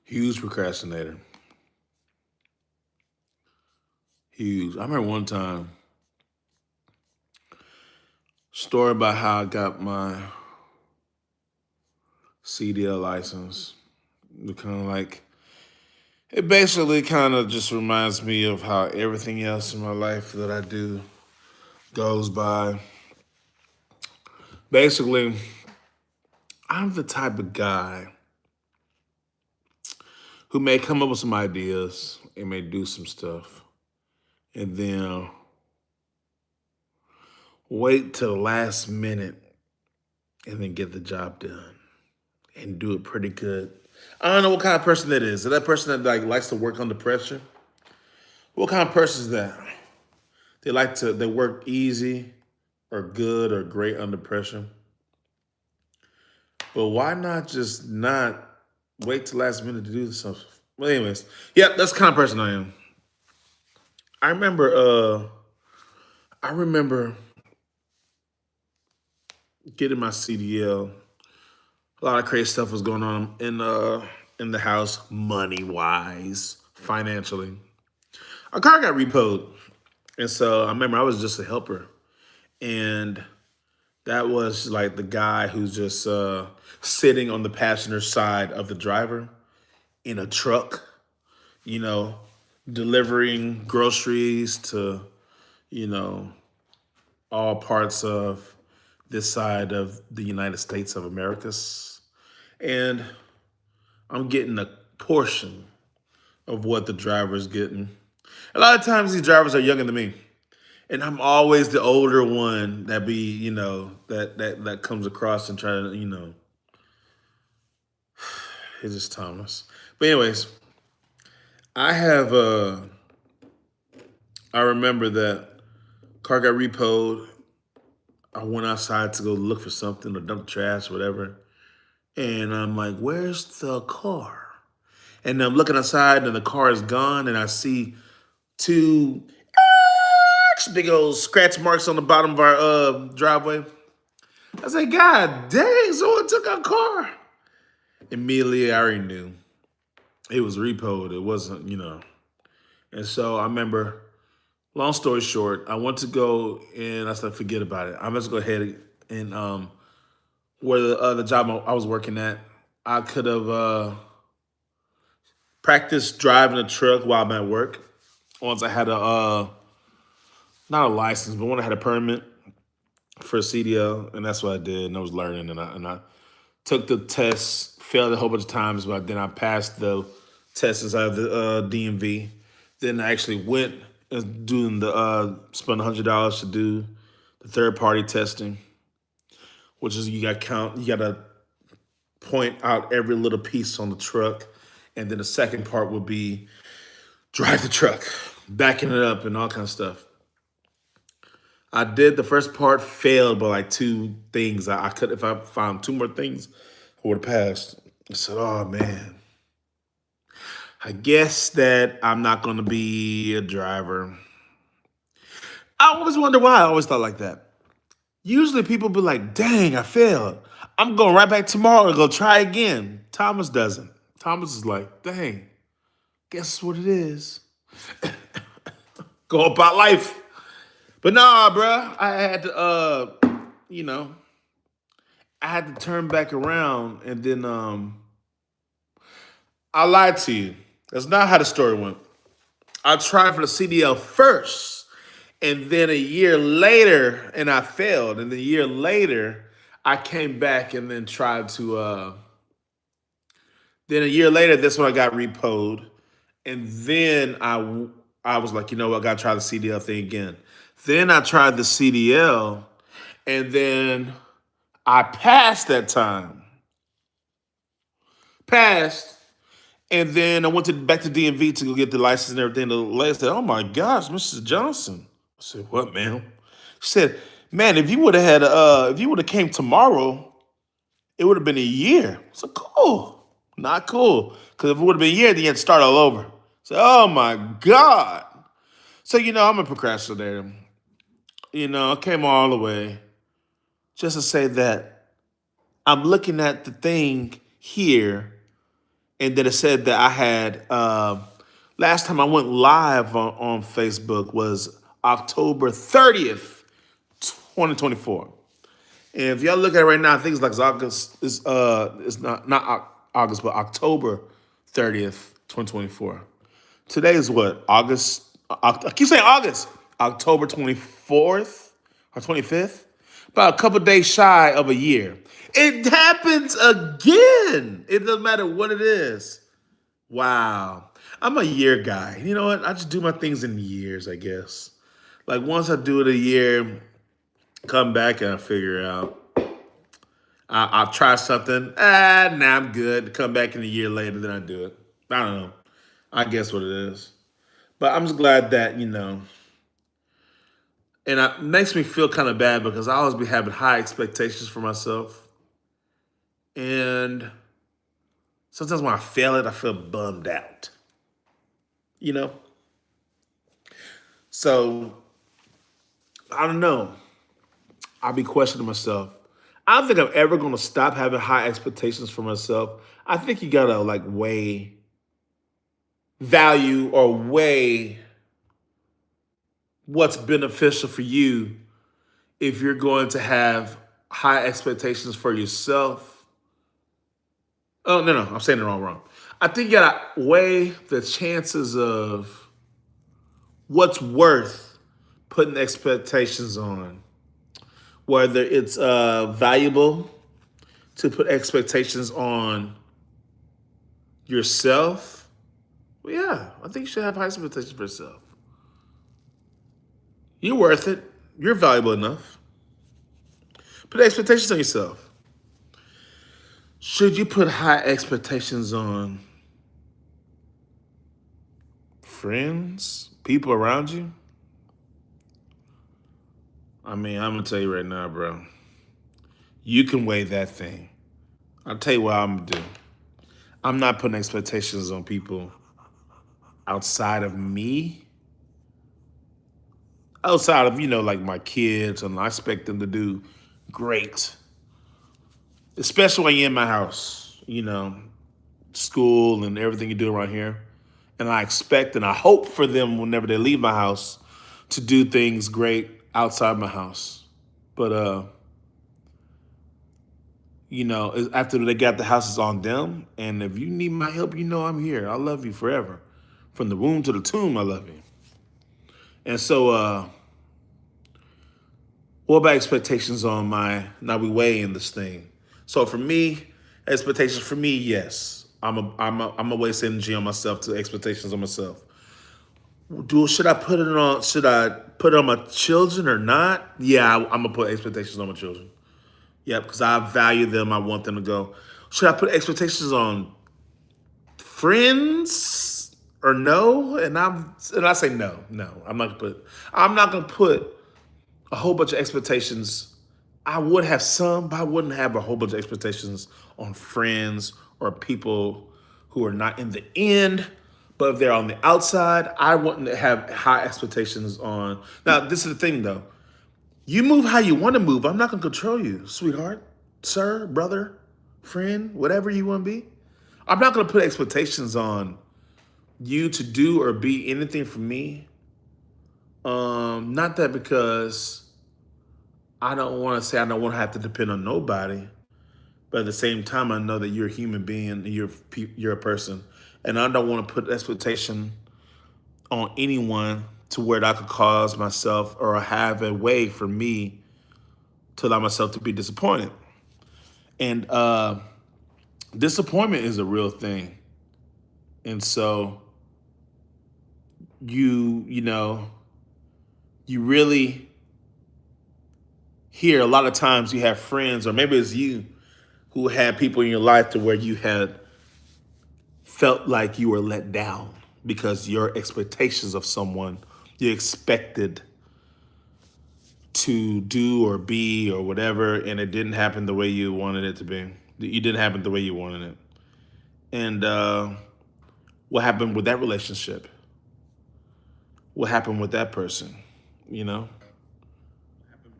Huge procrastinator. Huge. I remember one time, story about how I got my CDL license. Kind of like, it basically kind of just reminds me of how everything else in my life that I do goes by. Basically, I'm the type of guy who may come up with some ideas and may do some stuff and then wait till the last minute and then get the job done and do it pretty good. I don't know what kind of person that is. Is that person that like likes to work under pressure? What kind of person is that? They work easy or good or great under pressure. But why not just not wait till last minute to do something? Well, anyways, yeah, that's the kind of person I am. I remember I remember getting my CDL. A lot of crazy stuff was going on in the house, money wise, financially. Our car got repoed. And so I remember I was just a helper. And that was like the guy who's just sitting on the passenger side of the driver in a truck, you know, delivering groceries to, you know, all parts of this side of the United States of Americas. And I'm getting a portion of what the driver's getting. A lot of times these drivers are younger than me. And I'm always the older one that be, that comes across and try to, it's just Thomas. But anyways, I have I remember that car got repoed. I went outside to go look for something or dump trash or whatever. And I'm like, where's the car? And I'm looking outside and the car is gone and I see two big old scratch marks on the bottom of our driveway. I said, God dang, someone took our car. Immediately, I already knew it was repoed. It wasn't, And so I remember, long story short, I went to go and I said, forget about it. I'm just go ahead and where the job I was working at, I could have practiced driving a truck while I'm at work. Once I had a not a license, but when I had a permit for a CDL, and that's what I did. And I was learning, and I took the test, failed a whole bunch of times, but then I passed the test inside of the DMV. Then I actually went and doing the spent $100 to do the third party testing, which is you got to point out every little piece on the truck, and then the second part would be drive the truck, backing it up, and all kind of stuff. I did the first part, failed by like two things. I could if I found two more things, I would have passed. I said, "Oh man, I guess that I'm not going to be a driver." I always wonder why I always thought like that. Usually people be like, "Dang, I failed. I'm going right back tomorrow to go try again." Thomas doesn't. Thomas is like, "Dang, guess what it is." Go about life. But nah, bruh, I had to, you know, I had to turn back around and then I lied to you. That's not how the story went. I tried for the CDL first, and then a year later, and I failed. And then a year later, I came back and then tried to. Then a year later, that's when I got repoed, and then I was like, you know what, I got to try the CDL thing again. Then I tried the CDL, and then I passed that time. Passed, and then I went to back to DMV to go get the license and everything. The lady said, "Oh my gosh, Mrs. Johnson." I said, "What, ma'am?" She said, "Man, if you would have came tomorrow, it would have been a year." I said, "Cool, not cool, because if it would have been a year, then you had to start all over." So, oh my god. So I'm a procrastinator. I came all the way just to say that I'm looking at the thing here and then it said that I had last time I went live on Facebook was October 30th, 2024. And if y'all look at it right now, I think it's like August. It's not August, but October 30th, 2024. Today is what, August? I keep saying August. October 24th or 25th. About a couple days shy of a year. It happens again. It doesn't matter what it is. Wow. I'm a year guy. You know what? I just do my things in years, I guess. Like once I do it a year, come back and I figure out. I'll try something. Nah, I'm good. Come back in a year later, then I do it. I don't know. I guess what it is. But I'm just glad that, and it makes me feel kind of bad because I always be having high expectations for myself. And sometimes when I fail it, I feel bummed out. You know? So, I don't know. I'll be questioning myself. I don't think I'm ever going to stop having high expectations for myself. I think you got to like weigh value or weigh what's beneficial for you if you're going to have high expectations for yourself. Oh, no, I'm saying it wrong. I think you gotta weigh the chances of what's worth putting expectations on. Whether it's valuable to put expectations on yourself. Well, yeah, I think you should have high expectations for yourself. You're worth it. You're valuable enough. Put expectations on yourself. Should you put high expectations on friends, people around you? I mean, I'm gonna tell you right now, bro. You can weigh that thing. I'll tell you what I'm gonna do. I'm not putting expectations on people outside of me. Outside of, like my kids, and I expect them to do great. Especially when you're in my house, school and everything you do around here. And I expect and I hope for them whenever they leave my house to do things great outside my house. But after they got the house, it's on them. And if you need my help, I'm here. I love you forever. From the womb to the tomb, I love you. And so what about expectations on now we weigh in this thing. So for me, expectations for me, yes. I'm a waste energy on myself to expectations on myself. Should I put it on my children or not? Yeah, I'm gonna put expectations on my children. Yeah, because I value them. I want them to go. Should I put expectations on friends or no? And I say no. I'm not gonna put a whole bunch of expectations. I would have some, but I wouldn't have a whole bunch of expectations on friends or people who are not in the end. But if they're on the outside, I wouldn't have high expectations on. Now, this is the thing, though. You move how you want to move. I'm not going to control you, sweetheart, sir, brother, friend, whatever you want to be. I'm not going to put expectations on you to do or be anything for me. Not that because I don't want to say I don't want to have to depend on nobody, but at the same time, I know that you're a human being and you're a person, and I don't want to put expectation on anyone to where I could cause myself or have a way for me to allow myself to be disappointed. And disappointment is a real thing, and so you really hear a lot of times you have friends, or maybe it's you who had people in your life to where you had felt like you were let down because your expectations of someone you expected to do or be or whatever, and it didn't happen the way you wanted it to be. You didn't happen the way you wanted it. And what happened with that relationship? What happened with that person? With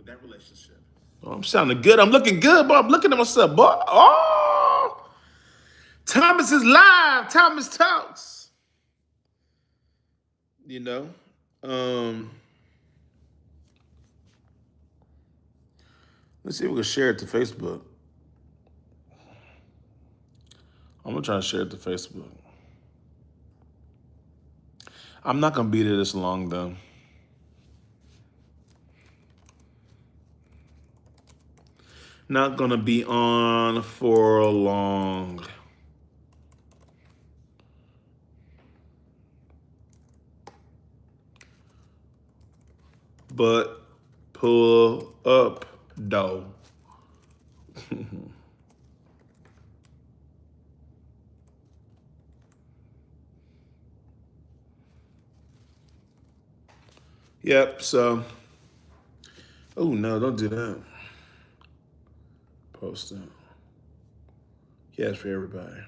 that relationship. Oh, I'm sounding good. I'm looking good, but I'm looking at myself, boy. Oh, Thomas is live. Thomas talks. You know, um, let's see if we can share it to Facebook. I'm gonna try to share it to Facebook. I'm not gonna be there this long though. Not gonna be on for long. But pull up though. Yep, so. Oh no, don't do that. Post it. Yes, for everybody.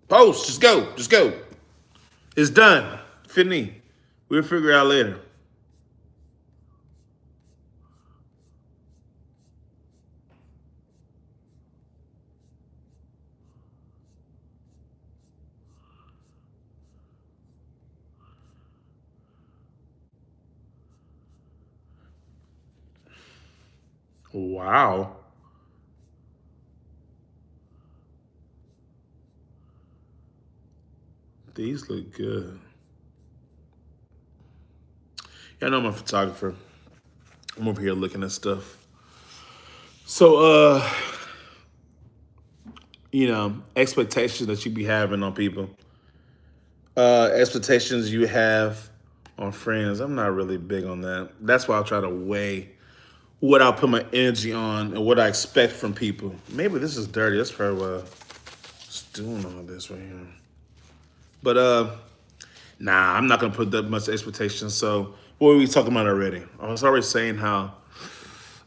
Post, just go, just go. It's done. Fini. We'll figure it out later. Wow. These look good. Yeah, I know I'm a photographer. I'm over here looking at stuff. So, expectations that you be having on people. Expectations you have on friends. I'm not really big on that. That's why I try to weigh what I'll put my energy on and what I expect from people. Maybe this is dirty. That's probably why it's doing all this right here. But nah, I'm not gonna put that much expectation. So what were we talking about already? I was already saying how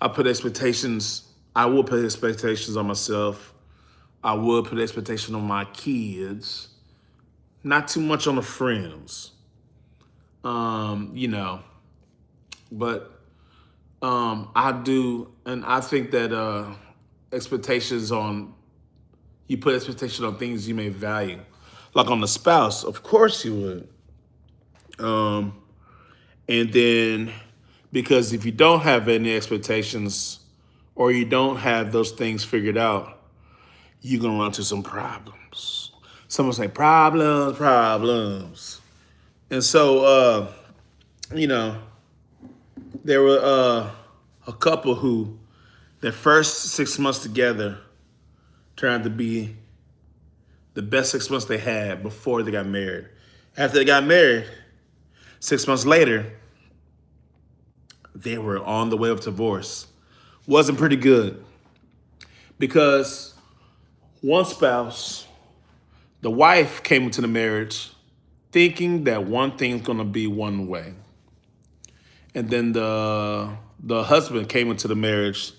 I put expectations. I will put expectations on myself. I will put expectation on my kids. Not too much on the friends. You know, but I do, and I think that expectations on you put expectations on things you may value, like on the spouse. Of course you would. And then because if you don't have any expectations or you don't have those things figured out, you're gonna run into some problems. Someone say problems, problems. And so you know, there were a couple who their first 6 months together turned out to be the best 6 months they had before they got married. After they got married, 6 months later, they were on the way of divorce. Wasn't pretty good because one spouse, the wife came into the marriage thinking that one thing's gonna be one way. And then the husband came into the marriage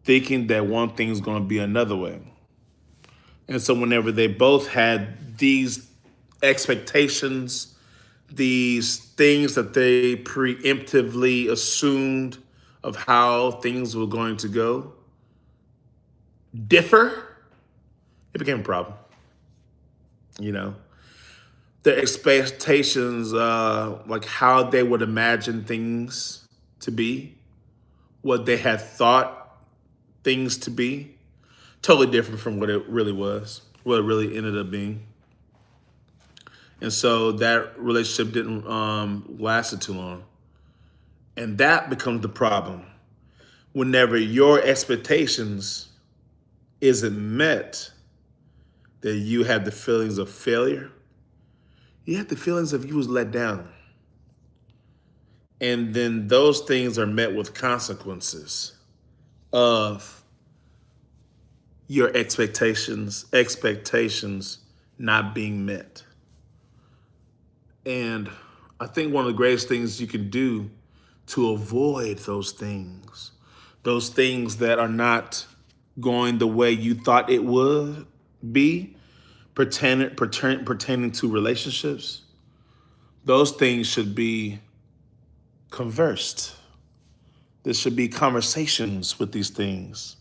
thinking that one thing's gonna be another way. And so whenever they both had these expectations, these things that they preemptively assumed of how things were going to go differ, it became a problem. You know, the expectations, like how they would imagine things to be, what they had thought things to be, totally different from what it really was, what it really ended up being. And so that relationship didn't last too long. And that becomes the problem. Whenever your expectations isn't met, that you have the feelings of failure, you have the feelings of you was let down. And then those things are met with consequences of your expectations not being met. And I think one of the greatest things you can do to avoid those things that are not going the way you thought it would be, pertaining to relationships, those things should be conversed. There should be conversations with these things.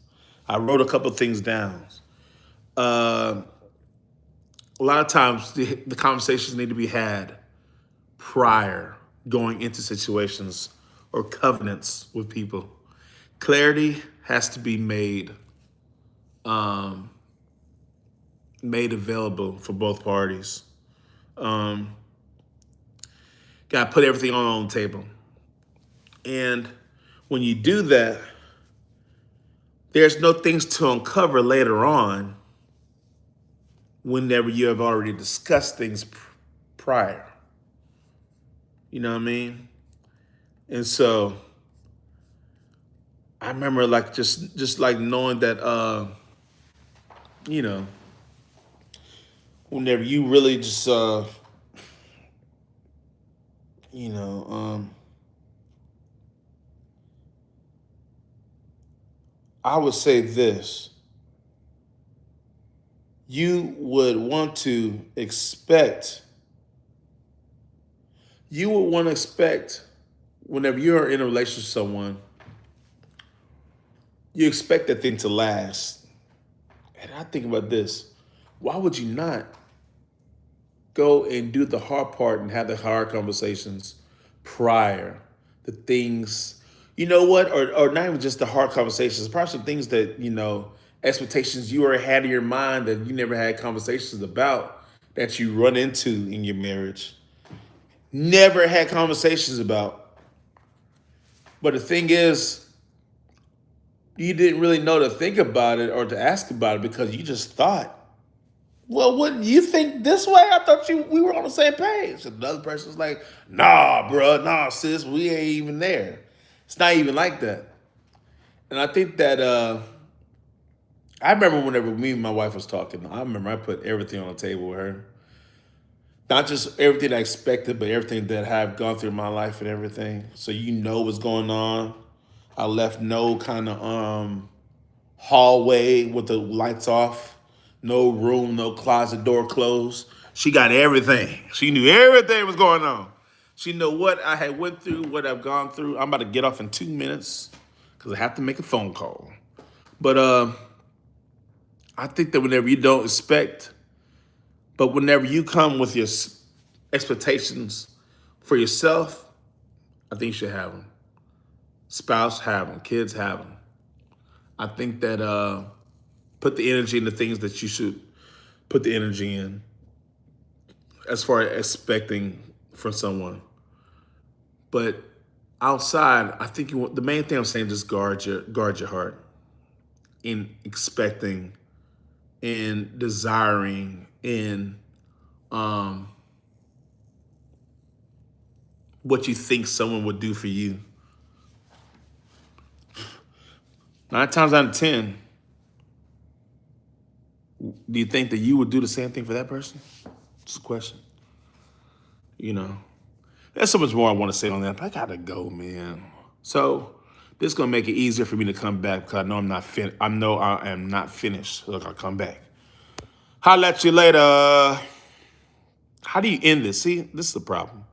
I wrote a couple things down. Uh, a lot of times the conversations need to be had prior going into situations or covenants with people. Clarity has to be um, made available for both parties. Um, Got to put everything on the table. And when you do that, there's no things to uncover later on whenever you have already discussed things prior. You know what I mean? And so I remember like just like knowing that you know, whenever you really just you know, I would say this. You would want to expect, you would want to expect whenever you're in a relationship with someone, you expect that thing to last. And I think about this. Why would you not go and do the hard part and have the hard conversations prior? The things, you know what, or not even just the hard conversations, probably some things that, you know, expectations you already had in your mind that you never had conversations about that you run into in your marriage. Never had conversations about. But the thing is, you didn't really know to think about it or to ask about it because you just thought, well, wouldn't you think this way? I thought we were on the same page. And the other person's like, nah, bro, nah, sis, we ain't even there. It's not even like that. And I think that I remember whenever me and my wife was talking, I remember I put everything on the table with her. Not just everything I expected, but everything that I've gone through in my life and everything. So you know what's going on. I left no kind of hallway with the lights off, no room, no closet door closed. She got everything. She knew everything was going on. She knew what I had went through, what I've gone through. I'm about to get off in 2 minutes because I have to make a phone call. But I think that whenever you don't expect, but whenever you come with your expectations for yourself, I think you should have them. Spouse have them, kids have them. I think that put the energy in the things that you should put the energy in as far as expecting from someone. But outside, I think the main thing I'm saying is just guard your heart in expecting and desiring and what you think someone would do for you. 9 times out of 10, do you think that you would do the same thing for that person? Just a question. You know, there's so much more I want to say on that, but I gotta go, man. So this is gonna make it easier for me to come back because I know I know I am not finished. Look, I'll come back. Holla at you later. How do you end this? See, this is the problem.